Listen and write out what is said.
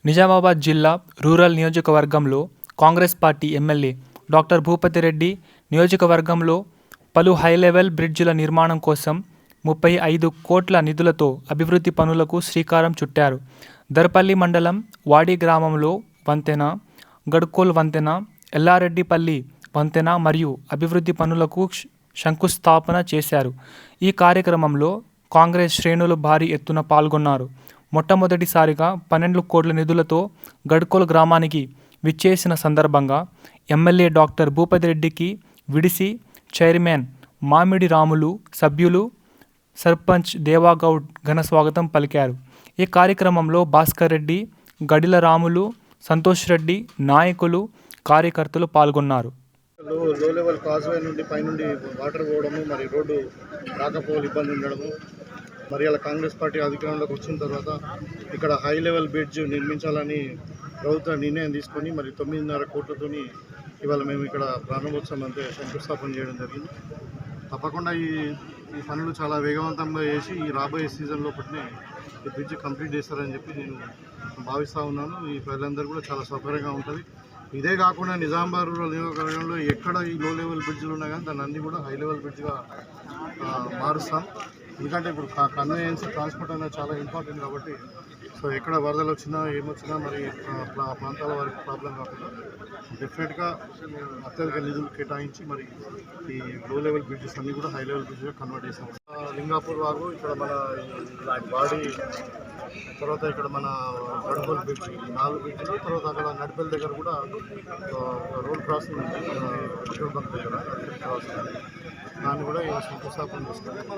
నిజామాబాద్ జిల్లా రూరల్ నియోజకవర్గంలో Congress party MLA doctor Bhupathi Reddy నియోజకవర్గంలో పలు హైలెవెల్ బ్రిడ్జిల నిర్మాణం కోసం 35 కోట్ల నిధులతో అభివృద్ధి పనులకు శ్రీకారం చుట్టారు. దర్పల్లి మండలం వాడి గ్రామంలో వంతెన, గడ్కోల్ వంతెన, ఎల్లారెడ్డిపల్లి వంతెన మరియు అభివృద్ధి పనులకు శంకుస్థాపన చేశారు. ఈ కార్యక్రమంలో కాంగ్రెస్ శ్రేణులు భారీ ఎత్తున పాల్గొన్నారు. మొట్టమొదటిసారిగా 12 కోట్ల నిధులతో గడ్కోల్ గ్రామానికి విచ్చేసిన సందర్భంగా ఎమ్మెల్యే డాక్టర్ భూపతి రెడ్డికి విడిసి చైర్మన్ మామిడి రాములు, సభ్యులు సర్పంచ్ దేవాగౌడ్ ఘన స్వాగతం పలికారు. ఈ కార్యక్రమంలో భాస్కర్ రెడ్డి, గడిల రాములు, సంతోష్ రెడ్డి, నాయకులు, కార్యకర్తలు పాల్గొన్నారు. లో లెవెల్ కాజ్వే నుండి పైనుండి వాటర్ పోవడము, మరి రోడ్డు రాకపోకలు ఇబ్బంది ఉండడము, మరి అలా కాంగ్రెస్ పార్టీ అధికారంలోకి వచ్చిన తర్వాత ఇక్కడ హై లెవెల్ బ్రిడ్జ్ నిర్మించాలని ప్రభుత్వం నిర్ణయం తీసుకొని మరి 9.5 కోట్లతోని ఇవాళ మేము ఇక్కడ ప్రారంభోత్సవం అంటే శంకుస్థాపన చేయడం జరిగింది. తప్పకుండా ఈ పనులు చాలా వేగవంతంగా చేసి ఈ రాబోయే సీజన్లో పట్టినే ఈ బ్రిడ్జ్ కంప్లీట్ చేస్తారని చెప్పి నేను భావిస్తూ ఉన్నాను. ఈ ప్రజలందరూ కూడా చాలా సౌకర్యంగా ఉంటుంది. ఇదే కాకుండా నిజామాబాద్ రూరల్ నియోజకవర్గంలో ఎక్కడ ఈ లో లెవెల్ బ్రిడ్జ్లు ఉన్నా కానీ దాన్ని అన్నీ కూడా హై లెవెల్ బ్రిడ్జ్గా మారుస్తాం. ఎందుకంటే ఇప్పుడు కన్వీనియన్స్ ట్రాన్స్పోర్ట్ అనేది చాలా ఇంపార్టెంట్ కాబట్టి సో ఎక్కడ వరదలు వచ్చినా ఏమొచ్చినా మరి ప్రాంతాల వారికి ప్రాబ్లం కాకుండా డెఫినెట్గా అత్యధిక నిధులు కేటాయించి మరి ఈ లో లెవెల్ బ్రిడ్జెస్ అన్నీ కూడా హై లెవెల్ బ్రిడ్జ్గా కన్వర్ట్ చేస్తాం. లింగాపూర్ వాగు, ఇక్కడ మన బాడీ, తర్వాత ఇక్కడ మన గడ్కోల్ బ్రిడ్జ్, 4 బ్రిడ్జ్లు, తర్వాత అక్కడ నడిపల్లి దగ్గర కూడా రోడ్ క్రాసింగ్ ఉంది, మన పెట్రోల్ బంక్ దగ్గర క్రాసింగ్, దాన్ని కూడా శంకుస్థాపన చేస్తాం.